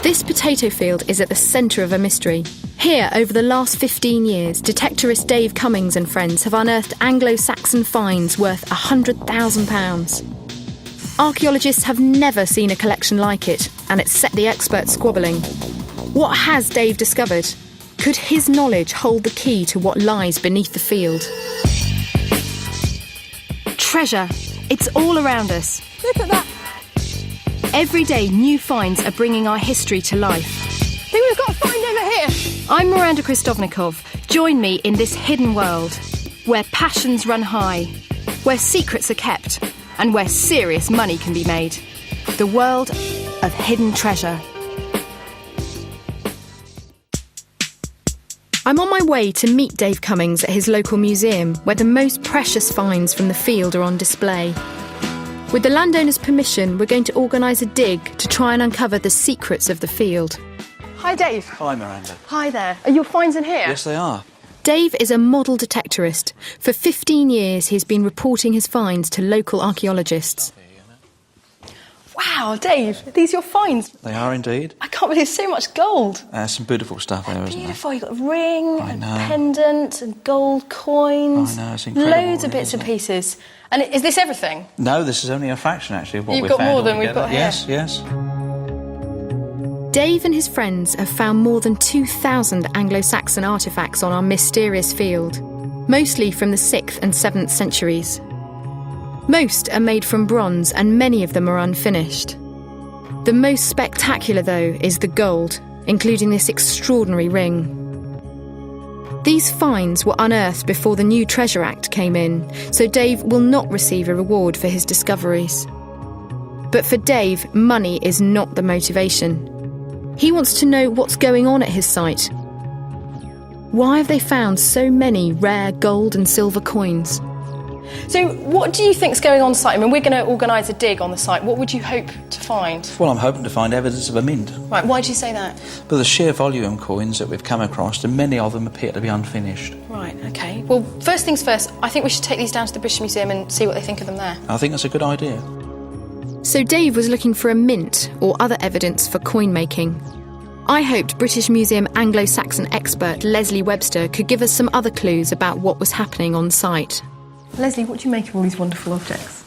This potato field is at the centre of a mystery. Here, over the last 15 years, detectorist Dave Cummings and friends have unearthed Anglo-Saxon finds worth £100,000. Archaeologists have never seen a collection like it, and it's set the experts squabbling. What has Dave discovered? Could his knowledge hold the key to what lies beneath the field? Treasure. It's all around us. Look at that. Every day, new finds are bringing our history to life. I think we've got a find over here. I'm Miranda Kristovnikov. Join me in this hidden world, where passions run high, where secrets are kept, and where serious money can be made. The world of hidden treasure. I'm on my way to meet Dave Cummings at his local museum, where the most precious finds from the field are on display. With the landowner's permission, we're going to organise a dig to try and uncover the secrets of the field. Hi, Dave. Hi, Miranda. Hi there. Are your finds in here? Yes, they are. Dave is a model detectorist. For 15 years, he's been reporting his finds to local archaeologists. Wow, Dave, are these your finds? They are indeed. I can't believe so much gold. Some beautiful stuff there, isn't there? Beautiful. You've got a ring, I and know. pendant, and gold coins. I know, it's incredible. Loads of really, bits and isn't it? pieces. And is this everything? No, this is only a fraction, actually, of what You've we've got found more than we've altogether. got here. Yes, yes. Dave and his friends have found more than 2,000 Anglo-Saxon artefacts on our mysterious field, mostly from the 6th and 7th centuries. Most are made from bronze and many of them are unfinished. The most spectacular, though, is the gold, including this extraordinary ring. These finds were unearthed before the new Treasure Act came in, so Dave will not receive a reward for his discoveries. But for Dave, money is not the motivation. He wants to know what's going on at his site. Why have they found so many rare gold and silver coins? So what do you think's going on site? I mean, we're going to organise a dig on the site. What would you hope to find? Well, I'm hoping to find evidence of a mint. Right, why do you say that? But the sheer volume of coins that we've come across, and many of them appear to be unfinished. Right, OK. Well, first things first, I think we should take these down to the British Museum and see what they think of them there. I think that's a good idea. So Dave was looking for a mint or other evidence for coin making. I hoped British Museum Anglo-Saxon expert Leslie Webster could give us some other clues about what was happening on site. Leslie, what do you make of all these wonderful objects?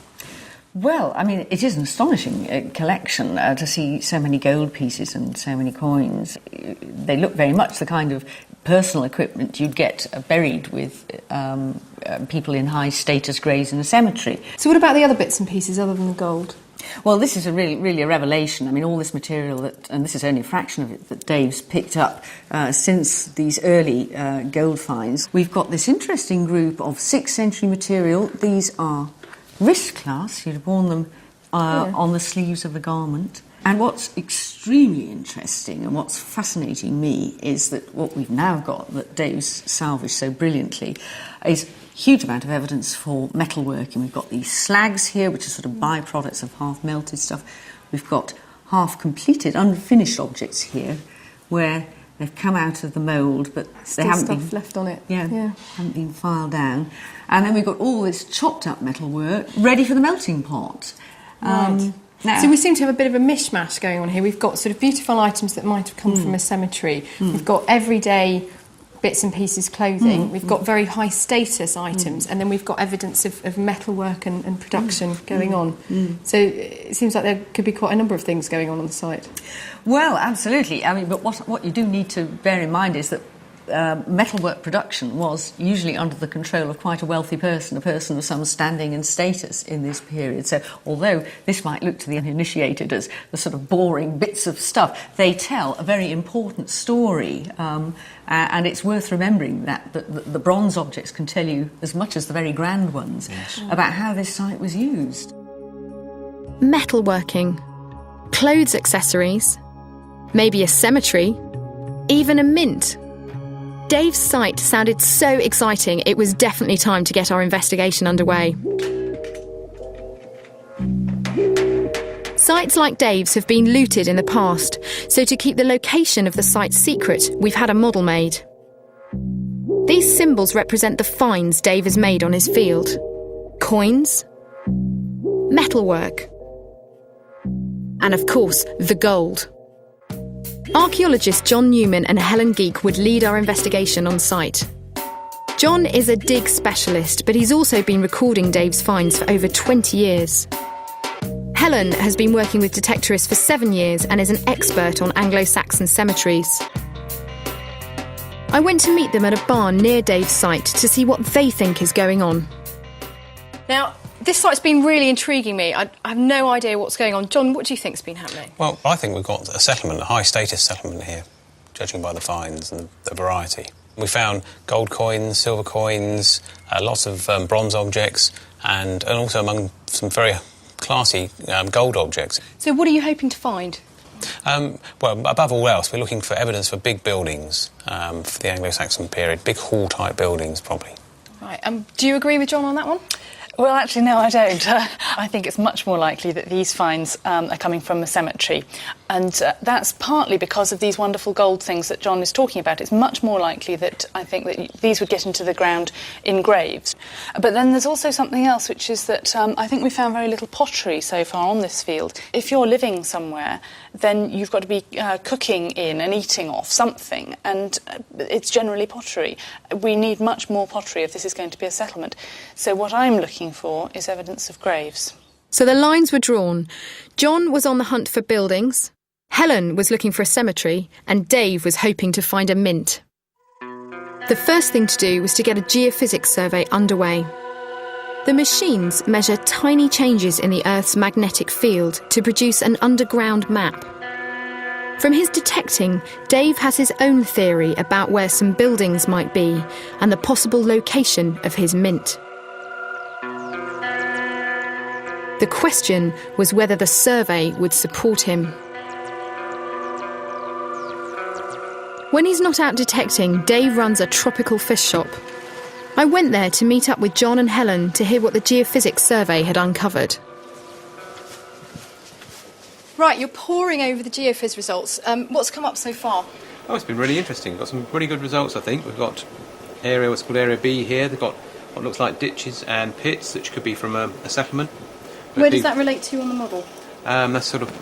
Well, I mean, it is an astonishing collection to see so many gold pieces and so many coins. They look very much the kind of personal equipment you'd get buried with people in high-status graves in a cemetery. So what about the other bits and pieces other than the gold? Well, this is really a revelation. I mean, all this material, and this is only a fraction of it, that Dave's picked up since these early gold finds. We've got this interesting group of 6th century material. These are wrist clasps. You'd have worn them on the sleeves of a garment. And what's extremely interesting and what's fascinating me is that what we've now got, that Dave's salvaged so brilliantly, is a huge amount of evidence for metalworking. We've got these slags here, which are sort of byproducts of half-melted stuff. We've got half-completed, unfinished objects here, where they've come out of the mould, but they haven't been left on it. Haven't been filed down. And then we've got all this chopped-up metalwork ready for the melting pot. Right. Now, so we seem to have a bit of a mishmash going on here. We've got sort of beautiful items that might have come from a cemetery. We've got everyday bits and pieces clothing. We've got very high status items, and then we've got evidence of metalwork and production going on. So it seems like there could be quite a number of things going on the site. well, absolutely. I mean, but what you do need to bear in mind is that metalwork production was usually under the control of quite a wealthy person, a person of some standing and status in this period. So although this might look to the uninitiated as the sort of boring bits of stuff, they tell a very important story. And it's worth remembering that the bronze objects can tell you as much as the very grand ones about how this site was used. Metalworking, clothes accessories, maybe a cemetery, even a mint. Dave's site sounded so exciting, it was definitely time to get our investigation underway. Sites like Dave's have been looted in the past, so to keep the location of the site secret, we've had a model made. These symbols represent the finds Dave has made on his field. Coins, metalwork, and of course, the gold. Archaeologists John Newman and Helen Geek would lead our investigation on site. John is a dig specialist, but he's also been recording Dave's finds for over 20 years. Helen has been working with detectorists for 7 years and is an expert on Anglo-Saxon cemeteries. I went to meet them at a barn near Dave's site to see what they think is going on. Now, this site's been really intriguing me. I have no idea what's going on. John, what do you think's been happening? Well, I think we've got a settlement, a high-status settlement here, judging by the finds and the variety. We found gold coins, silver coins, lots of bronze objects, and also among some very classy gold objects. So what are you hoping to find? Well, above all else, we're looking for evidence for big buildings for the Anglo-Saxon period, big hall-type buildings, probably. Right, do you agree with John on that one? Well, actually, no, I don't. I think it's much more likely that these finds are coming from a cemetery. And that's partly because of these wonderful gold things that John is talking about. It's much more likely that I think that these would get into the ground in graves. But then there's also something else, which is that I think we found very little pottery so far on this field. If you're living somewhere, then you've got to be cooking in and eating off something, and it's generally pottery. We need much more pottery if this is going to be a settlement. So what I'm looking for is evidence of graves. So the lines were drawn. John was on the hunt for buildings, Helen was looking for a cemetery, and Dave was hoping to find a mint. The first thing to do was to get a geophysics survey underway. The machines measure tiny changes in the Earth's magnetic field to produce an underground map. From his detecting, Dave has his own theory about where some buildings might be and the possible location of his mint. The question was whether the survey would support him. When he's not out detecting, Dave runs a tropical fish shop. I went there to meet up with John and Helen to hear what the geophysics survey had uncovered. Right, you're poring over the geophys results. What's come up so far? Oh, it's been really interesting. We've got some really good results, I think. We've got what's called Area B here. They've got what looks like ditches and pits, which could be from a settlement. Where does that relate to on the model? That's sort of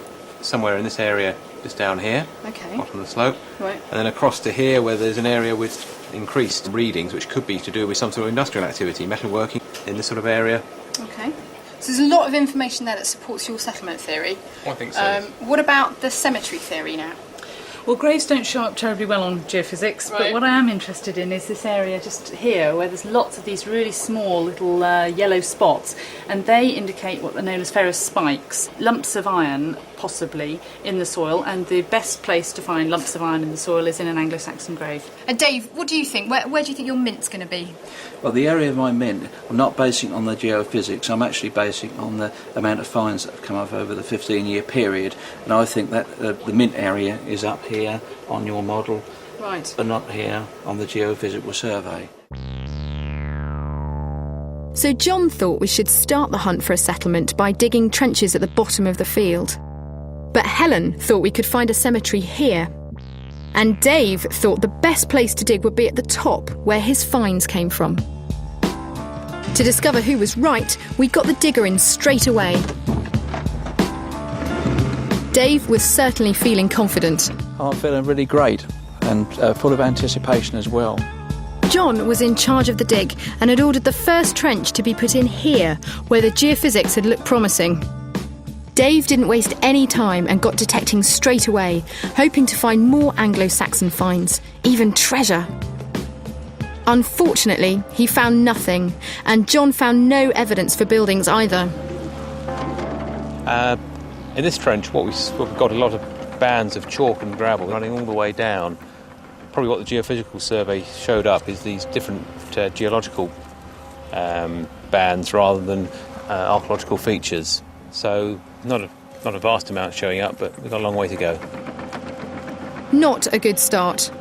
somewhere in this area, just down here, Okay. bottom of the slope. Right. And then across to here, where there's an area with increased readings, which could be to do with some sort of industrial activity, metalworking in this sort of area. Okay. So there's a lot of information there that supports your settlement theory. I think so. What about the cemetery theory now? Well, graves don't show up terribly well on geophysics, Right. but what I am interested in is this area just here, where there's lots of these really small little yellow spots, and they indicate what are known as ferrous spikes, lumps of iron, possibly, in the soil, and the best place to find lumps of iron in the soil is in an Anglo-Saxon grave. And Dave, what do you think? Where do you think your mint's going to be? Well, the area of my mint, I'm not basing on the geophysics, I'm actually basing on the amount of finds that have come up over the 15-year period, and I think that the mint area is up here on your model, Right. but not here on the geophysical survey. So John thought we should start the hunt for a settlement by digging trenches at the bottom of the field. But Helen thought we could find a cemetery here. And Dave thought the best place to dig would be at the top, where his finds came from. To discover who was right, we got the digger in straight away. Dave was certainly feeling confident. I'm feeling really great and full of anticipation as well. John was in charge of the dig and had ordered the first trench to be put in here, where the geophysics had looked promising. Dave didn't waste any time and got detecting straight away, hoping to find more Anglo-Saxon finds, even treasure. Unfortunately, he found nothing, and John found no evidence for buildings either. In this trench, we've got a lot of bands of chalk and gravel running all the way down. Probably what the geophysical survey showed up is these different geological bands rather than archaeological features. So not a vast amount showing up, but we've got a long way to go. Not a good start.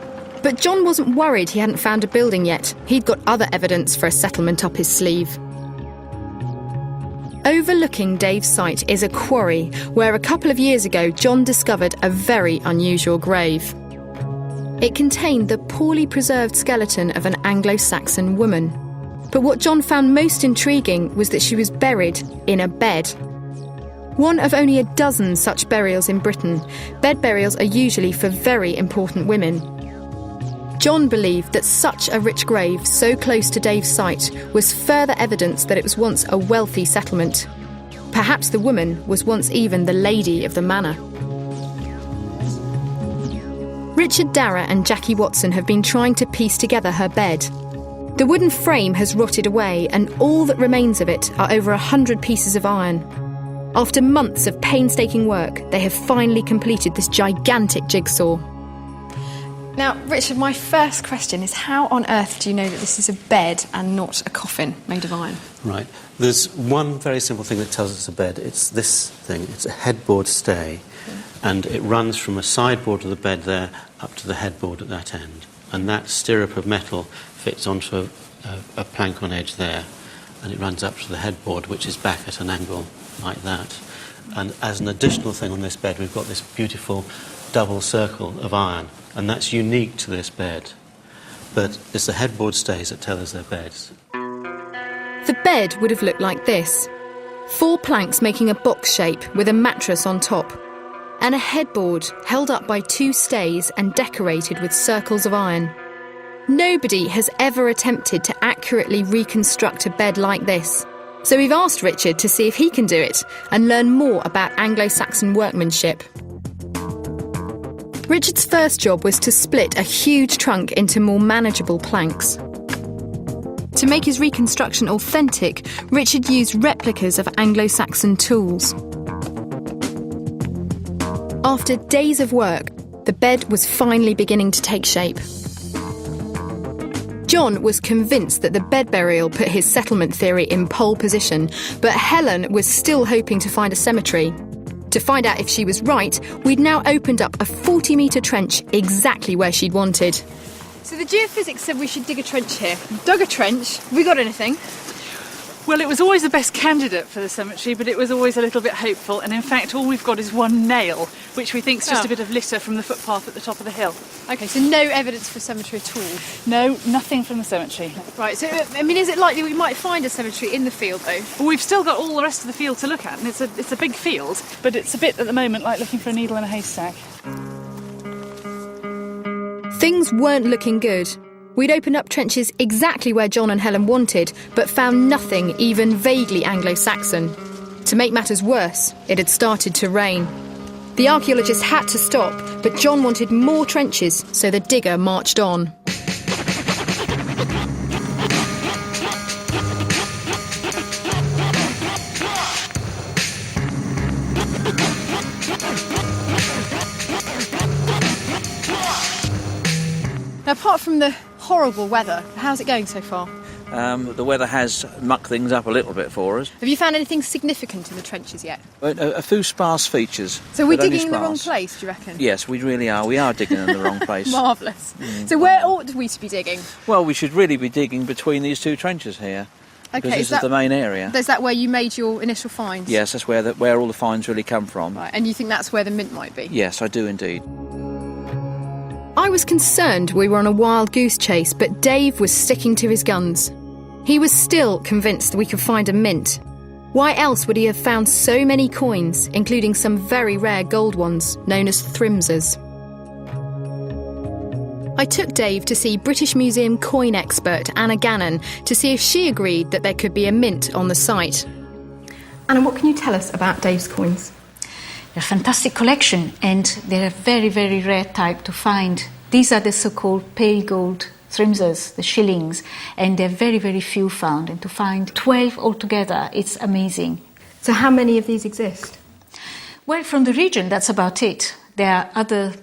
But John wasn't worried he hadn't found a building yet. He'd got other evidence for a settlement up his sleeve. Overlooking Dave's site is a quarry where a couple of years ago John discovered a very unusual grave. It contained the poorly preserved skeleton of an Anglo-Saxon woman. But what John found most intriguing was that she was buried in a bed. One of only a dozen such burials in Britain, bed burials are usually for very important women. John believed that such a rich grave so close to Dave's site was further evidence that it was once a wealthy settlement. Perhaps the woman was once even the lady of the manor. Richard Darragh and Jackie Watson have been trying to piece together her bed. The wooden frame has rotted away, and all that remains of it are over 100 pieces of iron. After months of painstaking work, they have finally completed this gigantic jigsaw. Now, Richard, my first question is, how on earth do you know that this is a bed and not a coffin made of iron? Right. There's one very simple thing that tells us it's a bed. It's this thing. It's a headboard stay. And it runs from a sideboard of the bed there up to the headboard at that end. And that stirrup of metal fits onto a plank on edge there. And it runs up to the headboard, which is back at an angle like that. And as an additional thing on this bed, we've got this beautiful double circle of iron. And that's unique to this bed. But it's the headboard stays that tell us they're beds. The bed would have looked like this. 4 planks making a box shape with a mattress on top, and a headboard held up by 2 stays and decorated with circles of iron. Nobody has ever attempted to accurately reconstruct a bed like this. So we've asked Richard to see if he can do it and learn more about Anglo-Saxon workmanship. Richard's first job was to split a huge trunk into more manageable planks. To make his reconstruction authentic, Richard used replicas of Anglo-Saxon tools. After days of work, the bed was finally beginning to take shape. John was convinced that the bed burial put his settlement theory in pole position, but Helen was still hoping to find a cemetery. To find out if she was right, we'd now opened up a 40-metre trench exactly where she'd wanted. So the geophysics said we should dig a trench here. We've dug a trench. Have we got anything? Well, it was always the best candidate for the cemetery, but it was always a little bit hopeful. And in fact, all we've got is one nail, which we think is just a bit of litter from the footpath at the top of the hill. OK, so no evidence for a cemetery at all? No, nothing from the cemetery. Right, so, I mean, is it likely we might find a cemetery in the field, though? Well, we've still got all the rest of the field to look at, and it's a big field, but it's a bit, at the moment, like looking for a needle in a haystack. Things weren't looking good. We'd opened up trenches exactly where John and Helen wanted, but found nothing even vaguely Anglo-Saxon. To make matters worse, it had started to rain. The archaeologists had to stop, but John wanted more trenches, so the digger marched on. Now, apart from the horrible weather, how's it going so far? The weather has mucked things up a little bit for us. Have you found anything significant in the trenches yet? A few sparse features. So we're but only digging in the wrong sparse. place, do you reckon? Yes, we really are. We are digging in the wrong place. Marvellous. So where ought we to be digging? Well, we should really be digging between these 2 trenches here. Because this is the main area. Is that where you made your initial finds? Yes, that's where all the finds really come from. Right, and you think that's where the mint might be? Yes, I do indeed. I was concerned we were on a wild goose chase, but Dave was sticking to his guns. He was still convinced we could find a mint. Why else would he have found so many coins, including some very rare gold ones, known as thrimsers? I took Dave to see British Museum coin expert Anna Gannon to see if she agreed that there could be a mint on the site. Anna, what can you tell us about Dave's coins? They're a fantastic collection, and they're a very, very rare type to find. These are the so-called pale gold thrimsers, the shillings, and they're very, very few found. And to find 12 altogether, it's amazing. So how many of these exist? Well, from the region, that's about it. There are other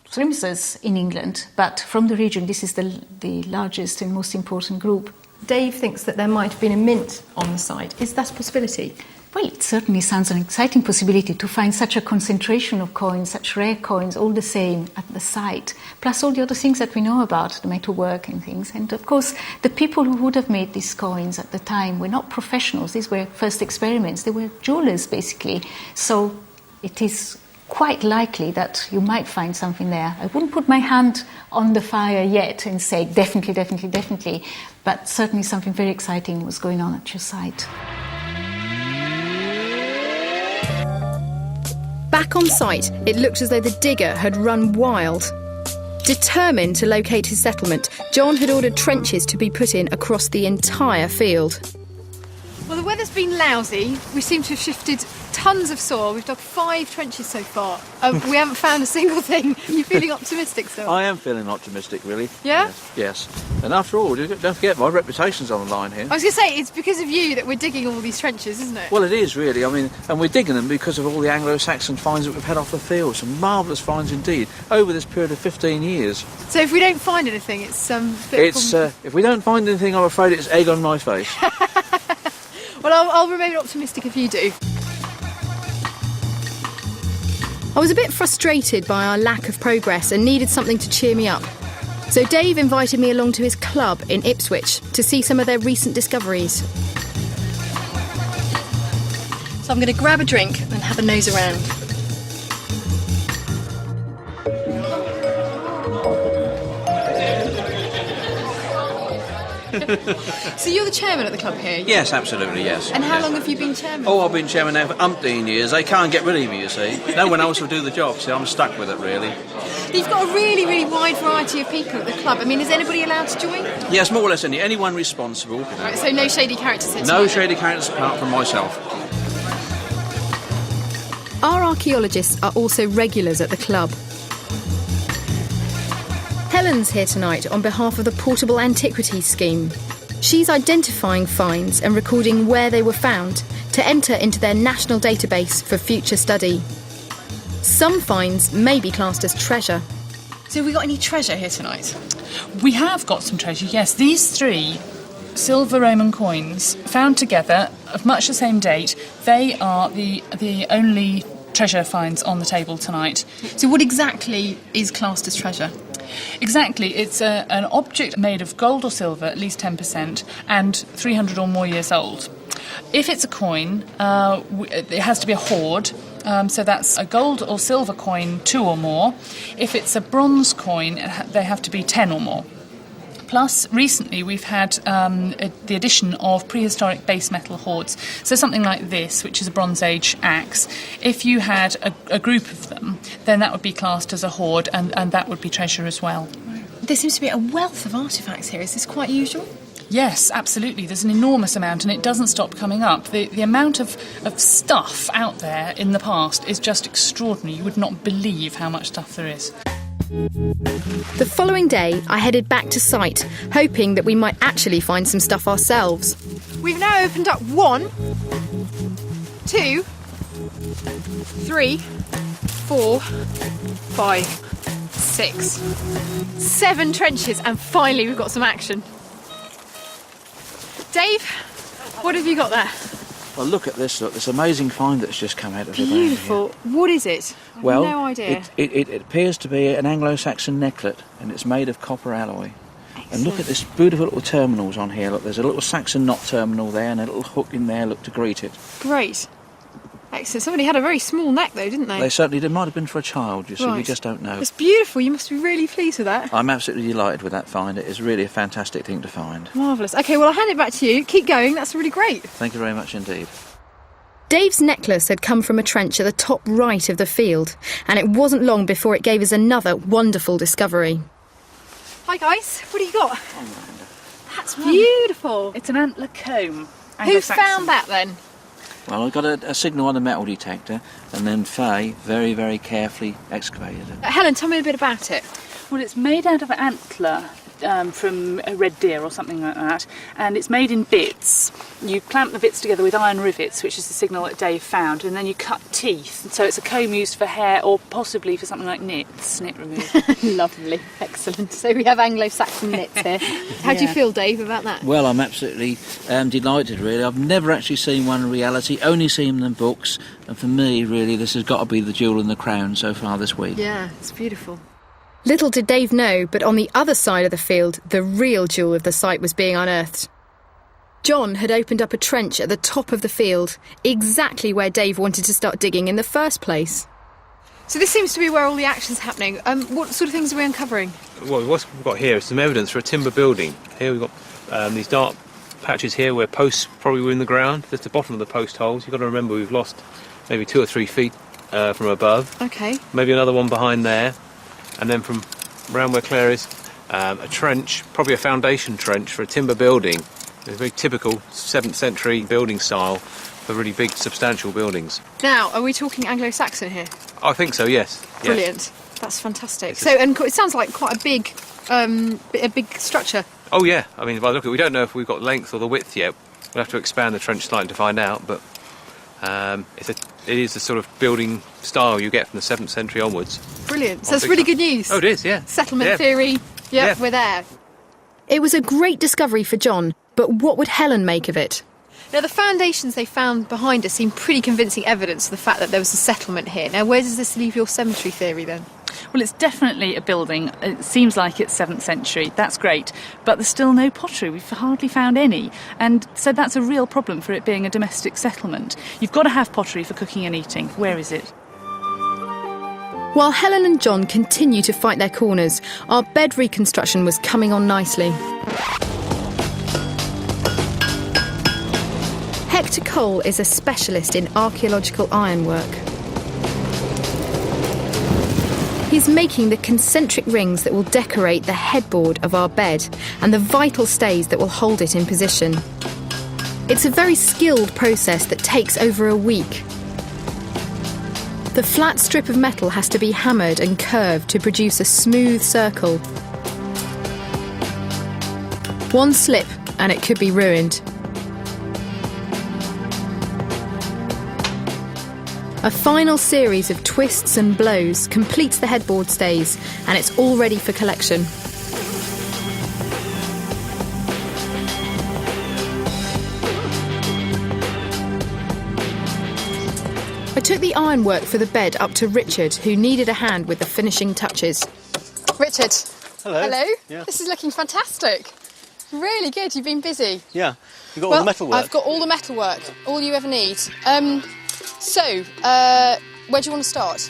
thrimsers in England, but from the region, this is the largest and most important group. Dave thinks that there might have been a mint on the site. Is that a possibility? Well, it certainly sounds an exciting possibility to find such a concentration of coins, such rare coins, all the same at the site, plus all the other things that we know about, the metalwork and things. And of course, the people who would have made these coins at the time were not professionals. These were first experiments. They were jewelers, basically. So it is quite likely that you might find something there. I wouldn't put my hand on the fire yet and say definitely, definitely, definitely, but certainly something very exciting was going on at your site. Back on site, it looked as though the digger had run wild. Determined to locate his settlement, John had ordered trenches to be put in across the entire field. Well, the weather's been lousy. We seem to have shifted tons of soil. We've dug 5 trenches so far. We haven't found a single thing. Are you feeling optimistic still? I am feeling optimistic, really. Yeah? Yes. And after all, don't forget, my reputation's on the line here. I was going to say, it's because of you that we're digging all these trenches, isn't it? Well, it is, really. I mean, and we're digging them because of all the Anglo-Saxon finds that we've had off the field. Some marvellous finds indeed, over this period of 15 years. So if we don't find anything, it's If we don't find anything, I'm afraid it's egg on my face. Well, I'll remain optimistic if you do. I was a bit frustrated by our lack of progress and needed something to cheer me up. So Dave invited me along to his club in Ipswich to see some of their recent discoveries. So I'm going to grab a drink and have a nose around. So you're the chairman at the club here? Yes, absolutely, yes. And how Yes. long have you been chairman? Oh, I've been chairman now for umpteen years. They can't get rid of me, you see. No one else will do the job, so I'm stuck with it, really. You've got a really, really wide variety of people at the club. I mean, is anybody allowed to join? Yes, more or less anyone responsible. Right, so no shady characters here No tonight? shady characters apart from myself. Our archaeologists are also regulars at the club. Helen's here tonight on behalf of the Portable Antiquities Scheme. She's identifying finds and recording where they were found to enter into their national database for future study. Some finds may be classed as treasure. So have we got any treasure here tonight? We have got some treasure, yes. These 3 silver Roman coins found together of much the same date, they are the only treasure finds on the table tonight. So what exactly is classed as treasure? Exactly, it's an object made of gold or silver, at least 10%, and 300 or more years old. If it's a coin, it has to be a hoard, so that's a gold or silver coin, 2 or more. If it's a bronze coin, they have to be 10 or more. Plus, recently we've had the addition of prehistoric base metal hoards. So something like this, which is a Bronze Age axe. If you had a group of them, then that would be classed as a hoard, and that would be treasure as well. There seems to be a wealth of artefacts here. Is this quite usual? Yes, absolutely. There's an enormous amount, and it doesn't stop coming up. The amount of stuff out there in the past is just extraordinary. You would not believe how much stuff there is. The following day, I headed back to site, hoping that we might actually find some stuff ourselves. We've now opened up 1, 2, 3, 4, 5, 6, 7 trenches, and finally we've got some action. Dave, what have you got there? Well, look at this, this amazing find that's just come out of the ground Beautiful. What is it? I have Well, no idea. It appears to be an Anglo-Saxon necklet, and it's made of copper alloy. And look at this beautiful little terminals on here. Look, there's a little Saxon knot terminal there and a little hook in there, look, to greet it. Great. Excellent. Somebody had a very small neck though, didn't they? They certainly did. Might have been for a child, you see, we Right. just don't know. It's beautiful. You must be really pleased with that. I'm absolutely delighted with that find. It is really a fantastic thing to find. Marvellous. OK, well, I'll hand it back to you. Keep going. That's really great. Thank you very much indeed. Dave's necklace had come from a trench at the top right of the field, and it wasn't long before it gave us another wonderful discovery. Hi, guys. What have you got? That's beautiful. It's an antler comb. Who Anglo-Saxon. found that then? Well, I got a signal on the metal detector, and then Faye very, very carefully excavated it. Helen, tell me a bit about it. Well, it's made out of antler from a red deer or something like that, and it's made in bits. You clamp the bits together with iron rivets, which is the signal that Dave found, and then you cut teeth. So it's a comb used for hair or possibly for something like knit removal. Lovely. Excellent. So we have Anglo-Saxon knits here. How do you feel, Dave, about that? Well, I'm absolutely delighted, really. I've never actually seen one in reality, only seen them in books, and for me, really, this has got to be the jewel in the crown so far this week. Yeah, it's beautiful. Little did Dave know, but on the other side of the field, the real jewel of the site was being unearthed. John had opened up a trench at the top of the field, exactly where Dave wanted to start digging in the first place. So this seems to be where all the action's happening. What sort of things are we uncovering? Well, what we've got here is some evidence for a timber building. Here we've got these dark patches here where posts probably were in the ground. That's the bottom of the post holes. You've got to remember we've lost maybe 2 or 3 feet from above. Okay. Maybe another one behind there. And then from around where Claire is, a trench, probably a foundation trench for a timber building. It's a very typical 7th century building style for really big, substantial buildings. Now, are we talking Anglo-Saxon here? I think so, yes. Brilliant. That's fantastic. So, and it sounds like quite a big structure. Oh yeah, I mean, if I look at it, we don't know if we've got length or the width yet. We'll have to expand the trench slightly to find out, but it is the sort of building style you get from the 7th century onwards. Brilliant. So that's really good news. Oh, it is, yeah. Settlement theory, Yeah. we're there. It was a great discovery for John, but what would Helen make of it? Now, the foundations they found behind us seem pretty convincing evidence of the fact that there was a settlement here. Now, where does this leave your cemetery theory then? Well, it's definitely a building. It seems like it's 7th century. That's great. But there's still no pottery. We've hardly found any. And so that's a real problem for it being a domestic settlement. You've got to have pottery for cooking and eating. Where is it? While Helen and John continue to fight their corners, our bed reconstruction was coming on nicely. Hector Cole is a specialist in archaeological ironwork. He's making the concentric rings that will decorate the headboard of our bed and the vital stays that will hold it in position. It's a very skilled process that takes over a week. The flat strip of metal has to be hammered and curved to produce a smooth circle. One slip and it could be ruined. A final series of twists and blows completes the headboard stays, and it's all ready for collection. I took the ironwork for the bed up to Richard, who needed a hand with the finishing touches. Richard. Hello. Hello. Yeah. This is looking fantastic. Really good. You've been busy. Yeah. You've got all the metal work. I've got all the metal work, all you ever need. So, where do you want to start?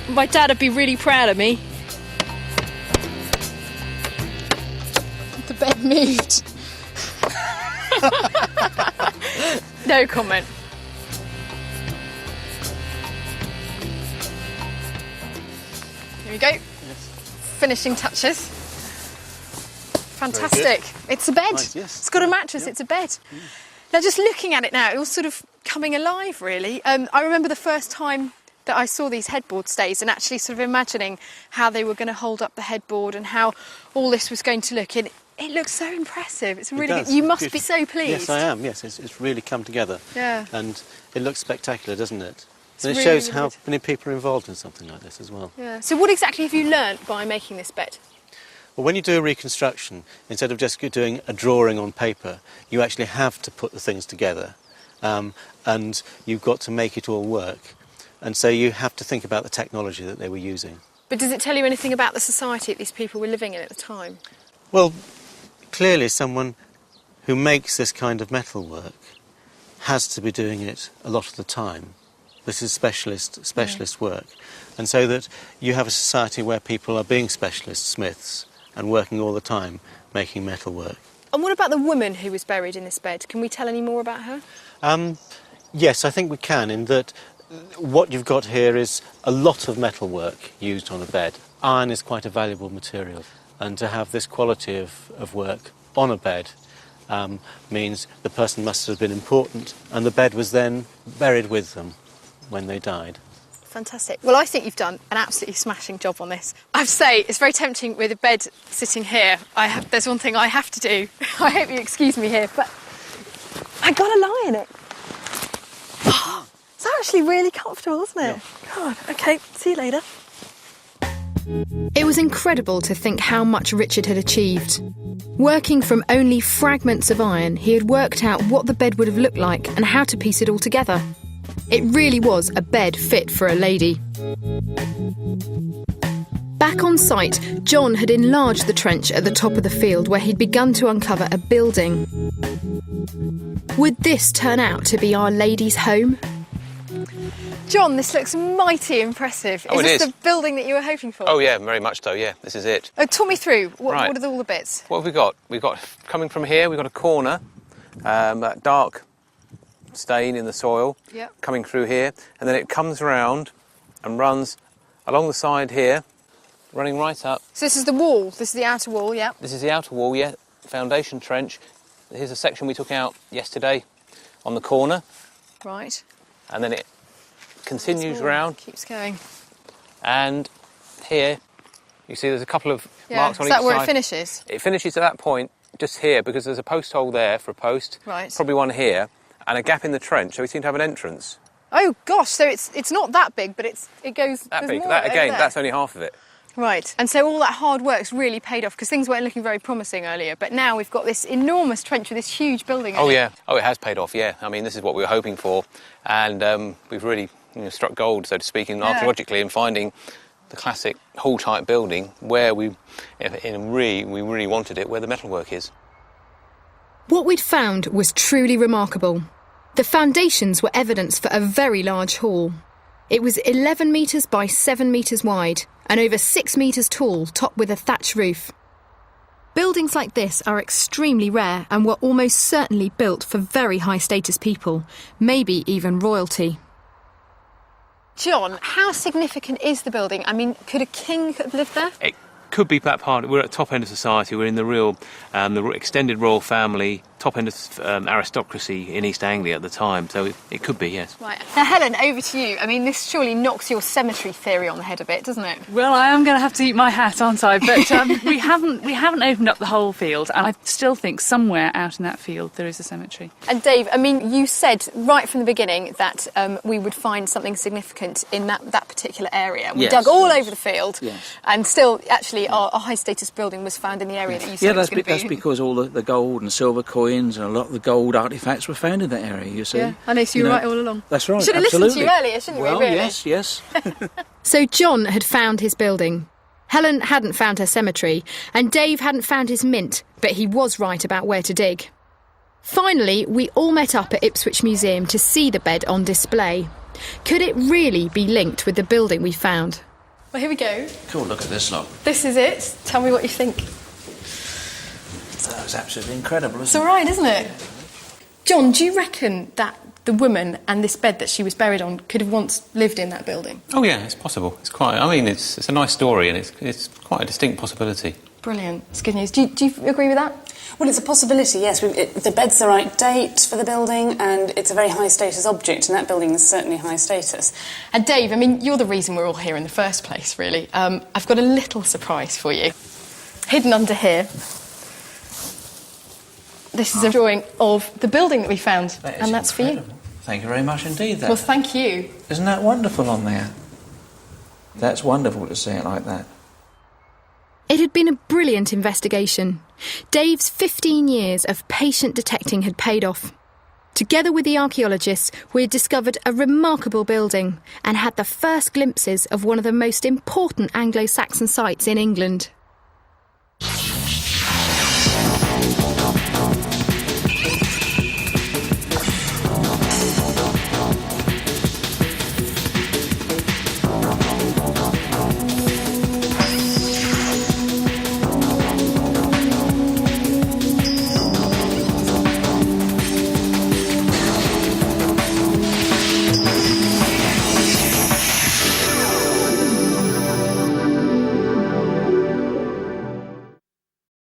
My dad would be really proud of me. The bed moved. No comment. Here we go. Yes. Finishing touches. Fantastic. It's a bed. Nice, yes. It's got a mattress, it's a bed. Now, just looking at it now, it was sort of coming alive, really. I remember the first time that I saw these headboard stays and actually sort of imagining how they were going to hold up the headboard and how all this was going to look. And it looks so impressive. It's really good. You must be so pleased. Yes, I am. Yes, it's really come together. Yeah. And it looks spectacular, doesn't it? It's And it really, shows really how good. many people are involved in something like this as well. Yeah. So what exactly have you learnt by making this bed? Well, when you do a reconstruction, instead of just doing a drawing on paper, you actually have to put the things together. And you've got to make it all work. And so you have to think about the technology that they were using. But does it tell you anything about the society that these people were living in at the time? Well, clearly someone who makes this kind of metal work has to be doing it a lot of the time. This is specialist work. And so that you have a society where people are being specialist smiths and working all the time making metal work. And what about the woman who was buried in this bed? Can we tell any more about her? Yes, I think we can, in that what you've got here is a lot of metal work used on a bed. Iron is quite a valuable material, and to have this quality of work on a bed means the person must have been important, and the bed was then buried with them when they died. Fantastic. Well, I think you've done an absolutely smashing job on this. I have to say, it's very tempting with a bed sitting here. There's one thing I have to do. I hope you excuse me here, but I got to lie in it. It's actually really comfortable, isn't it? Yeah. God, OK, see you later. It was incredible to think how much Richard had achieved. Working from only fragments of iron, he had worked out what the bed would have looked like and how to piece it all together. It really was a bed fit for a lady. Back on site, John had enlarged the trench at the top of the field where he'd begun to uncover a building. Would this turn out to be Our Lady's home? John, this looks mighty impressive. Oh, is this it is. the building that you were hoping for? Oh yeah, very much so, yeah, this is it. Talk me through. Right. What are all the bits? What have we got? We've got, coming from here, we've got a corner, that dark stain in the soil Yep. coming through here, and then it comes around and runs along the side here, running right up. So this is the wall. This is the outer wall. Yeah. This is the outer wall, foundation trench. Here's a section we took out yesterday on the corner, Right. and then it continues This wall round, keeps going. and here you see there's a couple of Yeah. marks on Is each that where side. it finishes? It finishes at that point, just here, because there's a post hole there for a post, Right. probably one here, and a gap in the trench, so we seem to have an entrance. Oh gosh. So it's not that big, but it goes. That there's big. more That over again, there. that's only half of it. Right. And so all that hard work's really paid off because things weren't looking very promising earlier. But now we've got this enormous trench with this huge building in Oh it. yeah. Oh, it has paid off. Yeah. I mean, this is what we were hoping for, and we've really struck gold, so to speak, archaeologically, in finding the classic hall-type building where we really wanted it, where the metalwork is. What we'd found was truly remarkable. The foundations were evidence for a very large hall. It was 11 metres by 7 metres wide and over 6 metres tall, topped with a thatch roof. Buildings like this are extremely rare and were almost certainly built for very high-status people, maybe even royalty. John, how significant is the building? I mean, could a king have lived there? It could be that part. We're at the top end of society. We're in the extended royal family, top end of aristocracy in East Anglia at the time. So it could be, yes. Right. Now, Helen, over to you. I mean, this surely knocks your cemetery theory on the head a bit, doesn't it? Well, I am going to have to eat my hat, aren't I? But we haven't opened up the whole field, and I still think somewhere out in that field there is a cemetery. And Dave, I mean, you said right from the beginning that we would find something significant in that particular area. We Yes, dug all yes. over the field, Yes. and still, actually, our high-status building was found in the area that you said Yeah, was going to be. that's because all the gold and silver coins and a lot of the gold artefacts were found in that area, you see. Yeah, I know, so you were right all along. That's right, Should have listened to you absolutely. earlier, shouldn't well, we, really? yes. So John had found his building. Helen hadn't found her cemetery, and Dave hadn't found his mint, but he was right about where to dig. Finally, we all met up at Ipswich Museum to see the bed on display. Could it really be linked with the building we found? Well, here we go. Cool, look at this lot. This is it. Tell me what you think. That was absolutely incredible, It's isn't all right, isn't it? John, do you reckon that the woman and this bed that she was buried on could have once lived in that building? Oh yeah, it's possible. It's quite. I mean, it's a nice story, and it's quite a distinct possibility. Brilliant. It's good news. Do you agree with that? Well, it's a possibility, yes. The bed's the right date for the building, and it's a very high-status object, and that building is certainly high status. And Dave, I mean, you're the reason we're all here in the first place, really. I've got a little surprise for you. Hidden under here. This is a drawing of the building that we found, and that's for you. Thank you very much indeed. Well, thank you. Isn't that wonderful on there? That's wonderful to see it like that. It had been a brilliant investigation. Dave's 15 years of patient detecting had paid off. Together with the archaeologists, we had discovered a remarkable building and had the first glimpses of one of the most important Anglo-Saxon sites in England.